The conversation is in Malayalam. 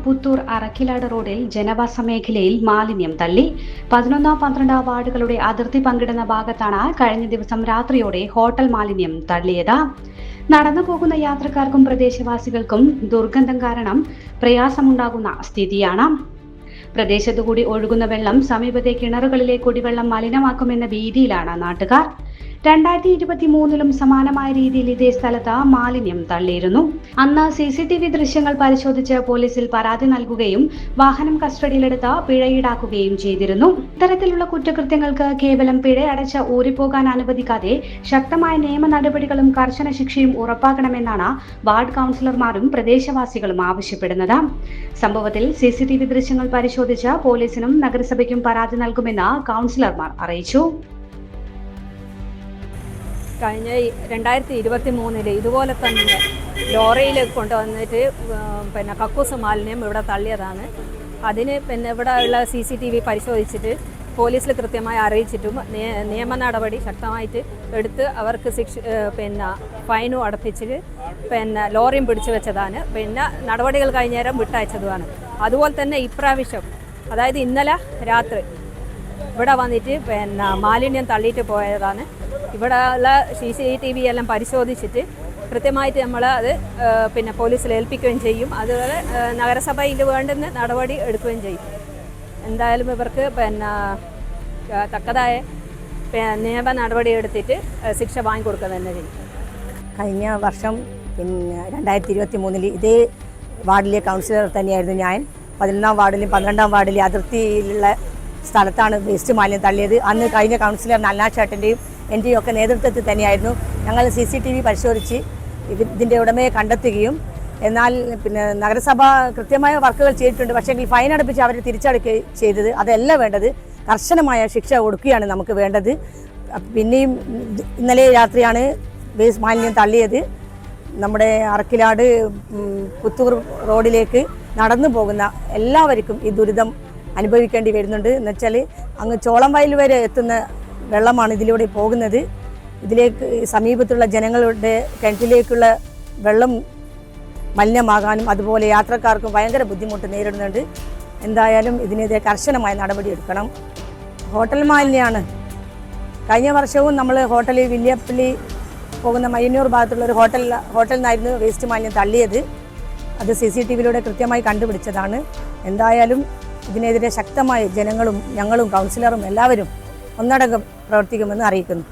പുത്തൂർ അറക്കിലാട് റോഡിൽ ജനവാസ മേഖലയിൽ മാലിന്യം തള്ളി. 11-12 വാർഡുകളുടെ അതിർത്തി പങ്കിടുന്ന ഭാഗത്താണ് കഴിഞ്ഞ ദിവസം രാത്രിയോടെ ഹോട്ടൽ മാലിന്യം തള്ളിയത്. നടന്നു പോകുന്ന യാത്രക്കാർക്കും പ്രദേശവാസികൾക്കും ദുർഗന്ധം കാരണം പ്രയാസമുണ്ടാകുന്ന സ്ഥിതിയാണ്. പ്രദേശത്തുകൂടി ഒഴുകുന്ന വെള്ളം സമീപത്തെ കിണറുകളിലെ കുടിവെള്ളം മലിനമാക്കുമെന്ന ഭീതിയിലാണ് നാട്ടുകാർ. 2023 സമാനമായ രീതിയിൽ ഇതേ സ്ഥലത്ത് മാലിന്യം തള്ളിയിരുന്നു. അന്ന് CCTV ദൃശ്യങ്ങൾ പരിശോധിച്ച് പോലീസിൽ പരാതി നൽകുകയും വാഹനം കസ്റ്റഡിയിലെടുത്ത് പിഴ ഈടാക്കുകയും ചെയ്തിരുന്നു. ഇത്തരത്തിലുള്ള കുറ്റകൃത്യങ്ങൾക്ക് കേവലം പിഴ അടച്ച് ഊരിപ്പോകാൻ അനുവദിക്കാതെ ശക്തമായ നിയമ നടപടികളും കർശന ശിക്ഷയും ഉറപ്പാക്കണമെന്നാണ് വാർഡ് കൗൺസിലർമാരും പ്രദേശവാസികളും ആവശ്യപ്പെടുന്നത്. സംഭവത്തിൽ CCTV ദൃശ്യങ്ങൾ പരിശോധിച്ച് പോലീസിനും നഗരസഭയ്ക്കും പരാതി നൽകുമെന്ന് കൗൺസിലർമാർ അറിയിച്ചു. കഴിഞ്ഞ 2023 ഇതുപോലെ തന്നെ ലോറിയിൽ കൊണ്ടുവന്നിട്ട് കക്കൂസ് മാലിന്യം ഇവിടെ തള്ളിയതാണ്. അതിന് ഇവിടെയുള്ള CCTV പരിശോധിച്ചിട്ട് പോലീസിൽ കൃത്യമായി അറിയിച്ചിട്ടും നിയമ നടപടി ശക്തമായിട്ട് എടുത്ത് അവർക്ക് ഫൈനും അടപ്പിച്ചിട്ട് ലോറിയും പിടിച്ചു വെച്ചതാണ്. നടപടികൾ കഴിഞ്ഞേരം വിട്ടയച്ചതുമാണ്. അതുപോലെ തന്നെ ഇപ്രാവശ്യം, അതായത് ഇന്നലെ രാത്രി ഇവിടെ വന്നിട്ട് മാലിന്യം തള്ളിയിട്ട് പോയതാണ്. ഇവിടെ ഉള്ള CCTV എല്ലാം പരിശോധിച്ചിട്ട് കൃത്യമായിട്ട് നമ്മൾ അത് പോലീസിൽ ഏൽപ്പിക്കുകയും ചെയ്യും. അതുപോലെ നഗരസഭയിൽ വേണ്ടുന്ന നടപടി എടുക്കുകയും ചെയ്യും. എന്തായാലും ഇവർക്ക് തക്കതായ നിയമ നടപടി എടുത്തിട്ട് ശിക്ഷ വാങ്ങിക്കൊടുക്കുക തന്നെ ചെയ്യും. കഴിഞ്ഞ വർഷം 2023 ഇതേ വാർഡിലെ കൗൺസിലർ തന്നെയായിരുന്നു ഞാൻ. 11-ാം വാർഡിലും 12-ാം വാർഡിലെ അതിർത്തിയിലുള്ള സ്ഥലത്താണ് വേസ്റ്റ് മാലിന്യം തള്ളിയത്. അന്ന് കഴിഞ്ഞ കൗൺസിലർ നല്ലാച്ചേട്ടൻ്റെയും എൻ്റെയും ഒക്കെ നേതൃത്വത്തിൽ തന്നെയായിരുന്നു. ഞങ്ങൾ CCTV പരിശോധിച്ച് ഇതിൻ്റെ ഉടമയെ കണ്ടെത്തുകയും എന്നാൽ നഗരസഭ കൃത്യമായ വർക്കുകൾ ചെയ്തിട്ടുണ്ട്. പക്ഷേ ഫൈൻ അടപ്പിച്ച് അവരെ തിരിച്ചടക്കുകയും ചെയ്തത്. അതല്ല വേണ്ടത്, കർശനമായ ശിക്ഷ കൊടുക്കുകയാണ് നമുക്ക് വേണ്ടത്. പിന്നെയും ഇന്നലെ രാത്രിയാണ് വേസ്റ്റ് മാലിന്യം തള്ളിയത്. നമ്മുടെ അറക്കിലാട് പുത്തൂർ റോഡിലേക്ക് നടന്നു പോകുന്ന എല്ലാവർക്കും ഈ ദുരിതം അനുഭവിക്കേണ്ടി വരുന്നുണ്ട്. എന്നുവെച്ചാൽ അങ്ങ് ചോളം വയൽ വരെ എത്തുന്ന വെള്ളമാണ് ഇതിലൂടെ പോകുന്നത്. ഇതിലേക്ക് സമീപത്തുള്ള ജനങ്ങളുടെ കിണറ്റിലേക്കുള്ള വെള്ളം മലിനമാകാനും അതുപോലെ യാത്രക്കാർക്കും ഭയങ്കര ബുദ്ധിമുട്ട് നേരിടുന്നുണ്ട്. എന്തായാലും ഇതിനെതിരെ കർശനമായ നടപടി എടുക്കണം. ഹോട്ടൽ മാലിന്യമാണ്. കഴിഞ്ഞ വർഷവും നമ്മൾ ഹോട്ടലിൽ വില്യപ്പള്ളി പോകുന്ന മയ്യന്നൂർ ഭാഗത്തുള്ള ഒരു ഹോട്ടലിൽ നിന്നായിരുന്നു വേസ്റ്റ് മാലിന്യം തള്ളിയത്. അത് CCTVയിലൂടെ കൃത്യമായി കണ്ടുപിടിച്ചതാണ്. എന്തായാലും ഇതിനെതിരെ ശക്തമായി ജനങ്ങളും ഞങ്ങളും കൗൺസിലറും എല്ലാവരും ഒന്നടങ്കം പ്രവർത്തിക്കുമെന്ന് അറിയിക്കുന്നു.